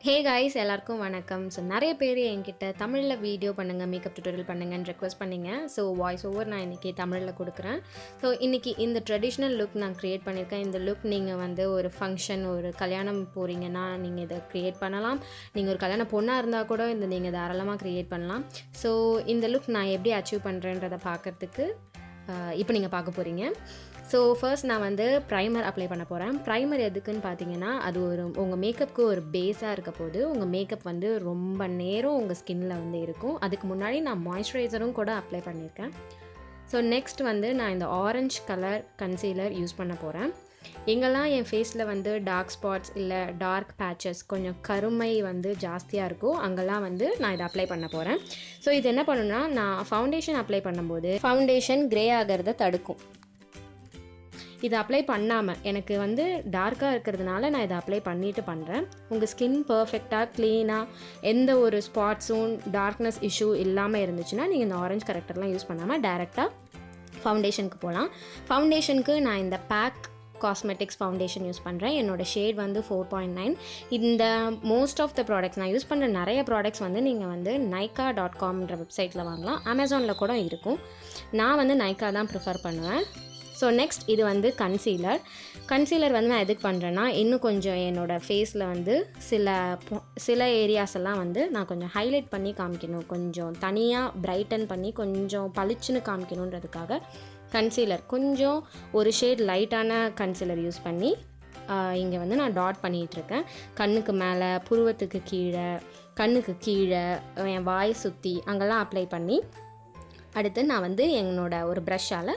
Hey guys, எல்லாருக்கும் வணக்கம். So நிறைய பேர் என்கிட்ட தமிழில் வீடியோ பண்ணுங்கள், மேக்கப் டியூட்டோரியல் பண்ணுங்கன்னு ரெக்வஸ்ட் பண்ணிங்க. ஸோ வாய்ஸ் ஓவர் நான் இன்றைக்கி தமிழில் கொடுக்குறேன். ஸோ இன்றைக்கி இந்த ட்ரெடிஷ்னல் லுக் நான் க்ரியேட் பண்ணியிருக்கேன். இந்த லுக் நீங்கள் வந்து ஒரு ஃபங்க்ஷன், ஒரு கல்யாணம் போகிறீங்கன்னா நீங்கள் இதை க்ரியேட் பண்ணலாம். நீங்கள் ஒரு கல்யாண பொண்ணாக இருந்தால் கூட இந்த நீங்கள் தாராளமாக க்ரியேட் பண்ணலாம். ஸோ இந்த லுக் நான் எப்படி அச்சீவ் பண்ணுறேன்றதை பார்க்குறதுக்கு இப்போ நீங்கள் பார்க்க போகிறீங்க. ஸோ ஃபர்ஸ்ட் நான் வந்து ப்ரைமர் அப்ளை பண்ண போகிறேன். ப்ரைமர் எதுக்குன்னு பார்த்தீங்கன்னா, அது உங்கள் மேக்கப்புக்கு ஒரு பேஸாக இருக்க போது உங்கள் மேக்கப் வந்து ரொம்ப நேரம் உங்கள் ஸ்கின்னில் வந்து இருக்கும். அதுக்கு முன்னாடி நான் மாய்ஸ்சரைசரும் கூட அப்ளை பண்ணியிருக்கேன். ஸோ நெக்ஸ்ட் வந்து நான் இந்த ஆரஞ்ச் கலர் கன்சீலர் யூஸ் பண்ண போகிறேன். எங்கெல்லாம் என் ஃபேஸில் வந்து டார்க் ஸ்பாட்ஸ் இல்லை டார்க் பேச்சஸ், கொஞ்சம் கருமை வந்து ஜாஸ்தியாக இருக்கும், அங்கெல்லாம் வந்து நான் இதை அப்ளை பண்ண போகிறேன். ஸோ இது என்ன பண்ணுன்னா, நான் ஃபவுண்டேஷன் அப்ளை பண்ணும்போது ஃபவுண்டேஷன் க்ரே ஆகிறத தடுக்கும். இதை அப்ளை பண்ணாமல் எனக்கு வந்து டார்க்காக இருக்கிறதுனால நான் இதை அப்ளை பண்ணிவிட்டு பண்ணுறேன். உங்கள் ஸ்கின் பர்ஃபெக்டாக க்ளீனாக எந்த ஒரு ஸ்பாட்ஸும் டார்க்னஸ் இஷ்யூ இல்லாமல் இருந்துச்சுன்னா நீங்கள் இந்த ஆரஞ்ச் கரெக்டர்லாம் யூஸ் பண்ணாமல் டேரெக்டாக ஃபவுண்டேஷனுக்கு போகலாம். ஃபவுண்டேஷனுக்கு நான் இந்த பேக் காஸ்மெட்டிக்ஸ் ஃபவுண்டேஷன் யூஸ் பண்ணுறேன். என்னோடய ஷேட் வந்து 4.9. இந்த மோஸ்ட் ஆஃப் த ப்ராடக்ட்ஸ் நான் யூஸ் பண்ணுற நிறைய ப்ராடக்ட்ஸ் வந்து நீங்கள் வந்து nykaa.comன்ற வெப்சைட்டில் வாங்கலாம். அமேசானில் கூட இருக்கும். நான் வந்து நைக்கா தான் ப்ரிஃபர் பண்ணுவேன். ஸோ நெக்ஸ்ட் இது வந்து கன்சீலர் வந்து நான் எதுக்கு பண்ணுறேன்னா, இன்னும் கொஞ்சம் என்னோடய ஃபேஸில் வந்து சில ஏரியாஸ் எல்லாம் வந்து நான் கொஞ்சம் ஹைலைட் பண்ணி காமிக்கணும், கொஞ்சம் தனியாக பிரைட்டன் பண்ணி கொஞ்சம் பளிச்சுன்னு காமிக்கணுன்றதுக்காக கன்சீலர் கொஞ்சம் ஒரு ஷேட் லைட்டான கன்சீலர் யூஸ் பண்ணி இங்கே வந்து நான் டாட் பண்ணிகிட்ருக்கேன். கண்ணுக்கு மேலே, புருவத்துக்கு கீழே, கண்ணுக்கு கீழே, என் வாய் சுற்றி அங்கெல்லாம் அப்ளை பண்ணி அடுத்து நான் வந்து என்னோட ஒரு ப்ரஷ்ஷால்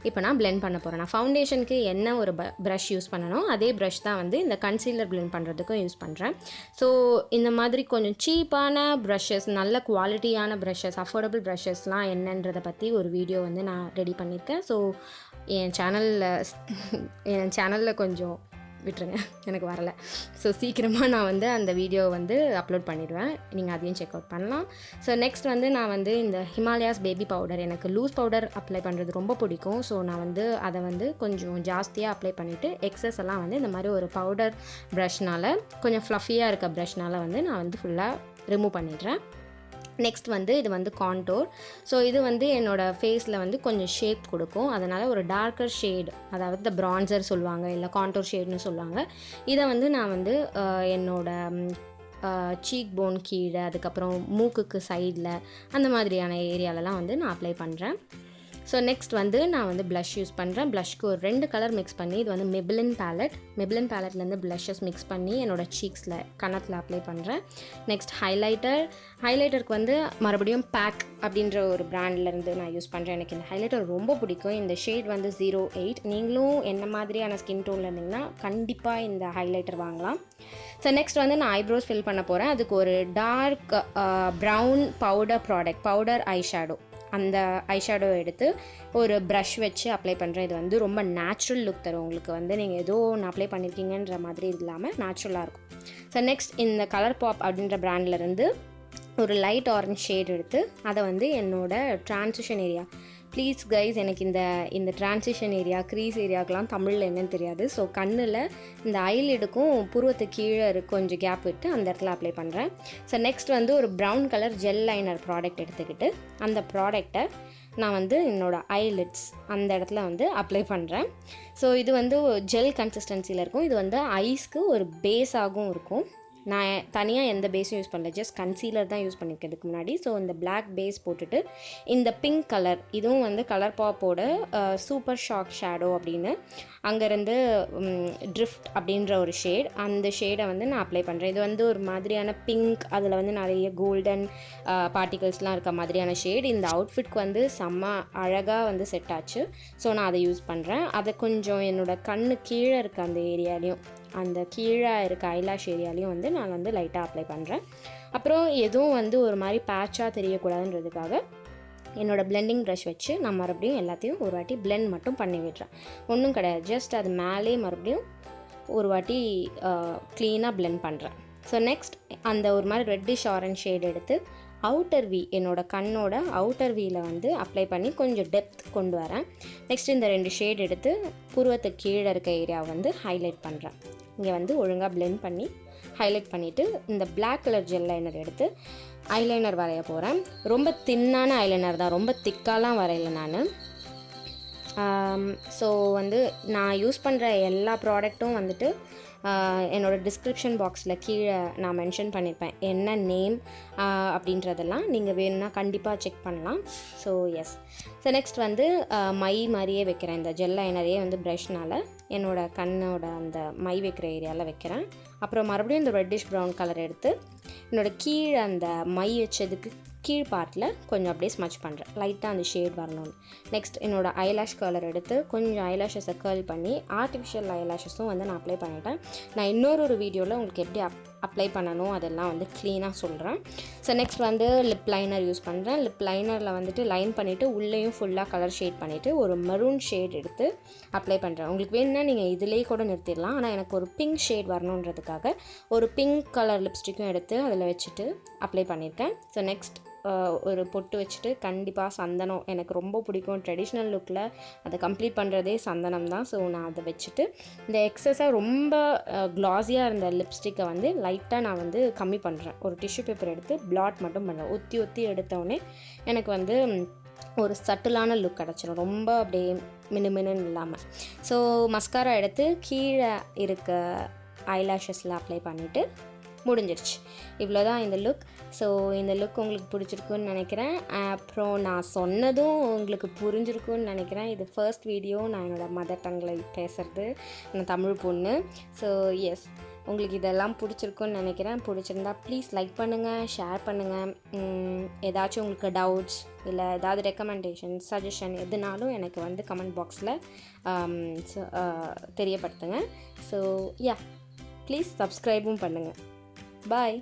இப்போ நான் பிளெண்ட் பண்ண போகிறேன். நான் ஃபவுண்டேஷனுக்கு என்ன ஒரு ப்ரஷ் யூஸ் பண்ணணும் அதே ப்ரஷ் தான் வந்து இந்த கன்சீலர் பிளெண்ட் பண்ணுறதுக்கும் யூஸ் பண்ணுறேன். ஸோ இந்த மாதிரி கொஞ்சம் சீப்பான ப்ரஷஸ், நல்ல குவாலிட்டியான ப்ரஷஸ், அஃபோர்டபுள் ப்ரஷஸ்லாம் என்னன்றதை பற்றி ஒரு வீடியோ வந்து நான் ரெடி பண்ணியிருக்கேன். ஸோ என் சேனலில் கொஞ்சம் விட்டுருங்க, எனக்கு வரலை. ஸோ சீக்கிரமாக நான் வந்து அந்த வீடியோ வந்து அப்லோட் பண்ணிடுவேன், நீங்கள் அதையும் செக் அவுட் பண்ணலாம். ஸோ நெக்ஸ்ட் வந்து நான் வந்து இந்த ஹிமாலயாஸ் பேபி பவுடர், எனக்கு லூஸ் பவுடர் அப்ளை பண்ணுறது ரொம்ப பிடிக்கும். ஸோ நான் வந்து அதை வந்து கொஞ்சம் ஜாஸ்தியாக அப்ளை பண்ணிவிட்டு எக்ஸஸ் எல்லாம் வந்து இந்த மாதிரி ஒரு பவுடர் ப்ரஷ்னால், கொஞ்சம் ஃப்ளஃபியாக இருக்க ப்ரஷ்னால் வந்து நான் வந்து ஃபுல்லாக ரிமூவ் பண்ணிடுறேன். நெக்ஸ்ட் வந்து இது வந்து கான்டோர். ஸோ இது வந்து என்னோடய ஃபேஸில் வந்து கொஞ்சம் ஷேப் கொடுக்கும். அதனால் ஒரு டார்க்கர் ஷேட், அதாவது இந்த ப்ரான்சர் சொல்லுவாங்க, இல்லை கான்டோர் ஷேட்னு சொல்லுவாங்க. இதை வந்து நான் வந்து என்னோடய சீக் போன் கீழே, அதுக்கப்புறம் மூக்குக்கு சைடில், அந்த மாதிரியான ஏரியாலலாம் வந்து நான் அப்ளை பண்ணுறேன். ஸோ நெக்ஸ்ட் வந்து நான் வந்து ப்ளஷ் யூஸ் பண்ணுறேன். ப்ளஷ்க்கு ஒரு 2 கலர் மிக்ஸ் பண்ணி, இது வந்து மெபிலின் பேலட்லேருந்து ப்ளஷஸ் மிக்ஸ் பண்ணி என்னோடய சீக்ஸில், கன்னத்தில் அப்ளை பண்ணுறேன். நெக்ஸ்ட் ஹைலைட்டருக்கு வந்து மறுபடியும் பேக் அப்படின்ற ஒரு பிராண்ட்லேருந்து நான் யூஸ் பண்ணுறேன். எனக்கு இந்த ஹைலைட்டர் ரொம்ப பிடிக்கும். இந்த ஷேட் வந்து 08. நீங்களும் என்ன மாதிரியான ஸ்கின் டோனில் இருந்தீங்கன்னா கண்டிப்பாக இந்த ஹைலைட்டர் வாங்கலாம். ஸோ நெக்ஸ்ட் வந்து நான் ஐப்ரோஸ் ஃபில் பண்ண போகிறேன். அதுக்கு ஒரு டார்க் ப்ரௌன் பவுடர் ஐஷேடோ, அந்த ஐஷேடோ எடுத்து ஒரு ப்ரஷ் வச்சு அப்ளை பண்ணுறேன். இது வந்து ரொம்ப நேச்சுரல் லுக் தரும் உங்களுக்கு. வந்து நீங்கள் ஏதோ ஒன்று அப்ளை பண்ணியிருக்கீங்கன்ற மாதிரி இல்லாமல் நேச்சுரலாக இருக்கும். ஸோ நெக்ஸ்ட் இந்த கலர் பாப் அப்படின்ற பிராண்ட்லேருந்து ஒரு லைட் ஆரஞ்ச் ஷேட் எடுத்து அதை வந்து என்னோடய ட்ரான்சிஷன் ஏரியா, ப்ளீஸ் கைஸ் எனக்கு இந்த ட்ரான்சிஷன் ஏரியா, க்ரீஸ் ஏரியாவுக்கெலாம் தமிழில் என்னன்னு தெரியாது. ஸோ கண்ணில் இந்த ஐலிடுக்கும் புருவத்துக்கு கீழே கொஞ்சம் கேப் விட்டு அந்த இடத்துல அப்ளை பண்ணுறேன். ஸோ நெக்ஸ்ட் வந்து ஒரு brown colour gel liner product எடுத்துக்கிட்டு அந்த ப்ராடக்டை நான் வந்து என்னோடய ஐலிட்ஸ் அந்த இடத்துல வந்து அப்ளை பண்ணுறேன். ஸோ இது வந்து ஜெல் கன்சிஸ்டன்சியில் இருக்கும். இது வந்து ஐஸ்க்கு ஒரு பேஸாகவும் இருக்கும். நான் தனியாக எந்த பேஸும் யூஸ் பண்ணல, ஜஸ்ட் கன்சீலர் தான் யூஸ் பண்ணியிருக்கேன் இதுக்கு முன்னாடி. ஸோ இந்த பிளாக் பேஸ் போட்டுட்டு இந்த பிங்க் கலர், இதுவும் வந்து கலர் பாப்போட சூப்பர் ஷாக் ஷேடோ அப்படின்னு அங்கேருந்து ட்ரிஃப்ட் அப்படின்ற ஒரு ஷேட், அந்த ஷேடை வந்து நான் அப்ளை பண்ணுறேன். இது வந்து ஒரு மாதிரியான பிங்க், அதில் வந்து நிறைய கோல்டன் பார்ட்டிகல்ஸ்லாம் இருக்க மாதிரியான ஷேட். இந்த அவுட்ஃபிட்க்கு வந்து செம்ம அழகாக வந்து செட் ஆச்சு. ஸோ நான் அதை யூஸ் பண்ணுறேன். அதை கொஞ்சம் என்னோடய கண்ணு கீழே இருக்க அந்த ஏரியாலையும், அந்த கீழே இருக்க ஐலாஷ் ஏரியாலையும் வந்து நான் வந்து லைட்டாக அப்ளை பண்ணுறேன். அப்புறம் எதுவும் வந்து ஒரு மாதிரி பேட்சாக தெரியக்கூடாதுன்றதுக்காக என்னோடய பிளெண்டிங் ப்ரஷ் வச்சு நான் மறுபடியும் எல்லாத்தையும் ஒரு வாட்டி பிளெண்ட் மட்டும் பண்ணி விடுறேன். ஒன்றும் கிடையாது, ஜஸ்ட் அது மேலே மறுபடியும் ஒரு வாட்டி க்ளீனாக பிளெண்ட் பண்ணுறேன். ஸோ நெக்ஸ்ட் அந்த ஒரு மாதிரி ரெட்டிஷ் ஆரஞ்ச் ஷேட் எடுத்து அவுட்டர் வி, என்னோடய கண்ணோட அவுட்டர் வியில் வந்து அப்ளை பண்ணி கொஞ்சம் டெப்த் கொண்டு வரேன். நெக்ஸ்ட் இந்த 2 ஷேட் எடுத்து புருவத்துக்கு கீழே இருக்க ஏரியாவை வந்து ஹைலைட் பண்ணுறேன். இங்கே வந்து ஒழுங்காக பிளெண்ட் பண்ணி ஹைலைட் பண்ணிவிட்டு இந்த Black கலர் ஜெல் லைனர் எடுத்து ஐலைனர் வரைய போகிறேன். ரொம்ப தின்னான ஐலைனர் தான், ரொம்ப திக்காலாம் வரையல நான். ஸோ வந்து நான் யூஸ் பண்ணுற எல்லா ப்ராடக்ட்டும் வந்துட்டு என்னோடய டிஸ்கிரிப்ஷன் பாக்ஸில் கீழே நான் மென்ஷன் பண்ணியிருப்பேன், என்ன நேம் அப்படின்றதெல்லாம் நீங்கள் வேணும்னா கண்டிப்பாக செக் பண்ணலாம். So yes. ஸோ நெக்ஸ்ட் வந்து மை மாதிரியே வைக்கிறேன். இந்த ஜெல் லைனரையே வந்து ப்ரஷ்னால் என்னோடய கண்ணோட அந்த மை வைக்கிற ஏரியாவில் வைக்கிறேன். அப்புறம் மறுபடியும் இந்த ரெட்டிஷ் ப்ரௌன் கலர் எடுத்து என்னோடய கீழே அந்த மை வச்சதுக்கு கீழ் பார்ட்டில் கொஞ்சம் அப்படியே ஸ்மச் பண்ணுறேன், லைட்டாக அந்த ஷேட் வரணும்னு. நெக்ஸ்ட் என்னோடய ஐலாஷ் கலர் எடுத்து கொஞ்சம் ஐலாஷஸை கர்ல் பண்ணி ஆர்டிஃபிஷியல் ஐலாஷஸும் வந்து நான் அப்ளை பண்ணிட்டேன். நான் இன்னொரு வீடியோவில் உங்களுக்கு எப்படி அப்ளை பண்ணணும் அதெல்லாம் வந்து க்ளீனாக சொல்கிறேன். ஸோ நெக்ஸ்ட் வந்து லிப் லைனர் யூஸ் பண்ணுறேன். லிப் லைனரில் வந்துட்டு லைன் பண்ணிவிட்டு உள்ளேயும் ஃபுல்லாக கலர் ஷேட் பண்ணிவிட்டு ஒரு மெரூன் ஷேட் எடுத்து அப்ளை பண்ணுறேன். உங்களுக்கு வேணும்னா நீங்கள் இதிலே கூட நிறுத்திடலாம். ஆனால் எனக்கு ஒரு பிங்க் ஷேட் வரணுன்றதுக்காக ஒரு பிங்க் கலர் லிப்ஸ்டிக்கும் எடுத்து அதில் வச்சுட்டு அப்ளை பண்ணியிருக்கேன். ஸோ நெக்ஸ்ட் ஒரு பொட்டு வச்சுட்டு கண்டிப்பாக சந்தனம் எனக்கு ரொம்ப பிடிக்கும். ட்ரெடிஷ்னல் லுக்கில் அதை கம்ப்ளீட் பண்ணுறதே சந்தனம் தான். ஸோ நான் அதை வச்சுட்டு இந்த எக்ஸஸாக ரொம்ப க்ளாஸியாக இருந்த லிப்ஸ்டிக்கை வந்து லைட்டாக நான் வந்து கம்மி பண்ணுறேன். ஒரு டிஷ்யூ பேப்பர் எடுத்து பிளாட் மட்டும் பண்ணுறேன். ஒத்தி எடுத்தோடனே எனக்கு வந்து ஒரு சட்டிலான லுக் கிடச்சிரும், ரொம்ப அப்படியே மினுமினுன்னு இல்லாமல். ஸோ மஸ்காரா எடுத்து கீழே இருக்க ஐலாஷஸில் அப்ளை பண்ணிவிட்டு முடிஞ்சிருச்சு. இவ்வளோ தான் இந்த லுக். ஸோ இந்த லுக் உங்களுக்கு பிடிச்சிருக்குன்னு நினைக்கிறேன். அப்புறம் நான் சொன்னதும் உங்களுக்கு புரிஞ்சிருக்குன்னு நினைக்கிறேன். இது ஃபர்ஸ்ட் வீடியோ நான் என்னோடய மதர் டங்கில் பேசுகிறது, நான் தமிழ் பொண்ணு. ஸோ எஸ், உங்களுக்கு இதெல்லாம் பிடிச்சிருக்குன்னு நினைக்கிறேன். பிடிச்சிருந்தா ப்ளீஸ் லைக் பண்ணுங்கள், ஷேர் பண்ணுங்கள். ஏதாச்சும் உங்களுக்கு டவுட்ஸ் இல்லை ஏதாவது ரெக்கமெண்டேஷன் சஜஷன் எதுனாலும் எனக்கு வந்து கமெண்ட் பாக்ஸில் தெரியப்படுத்துங்க. ஸோ யா, ப்ளீஸ் சப்ஸ்கிரைபும் பண்ணுங்கள். Bye.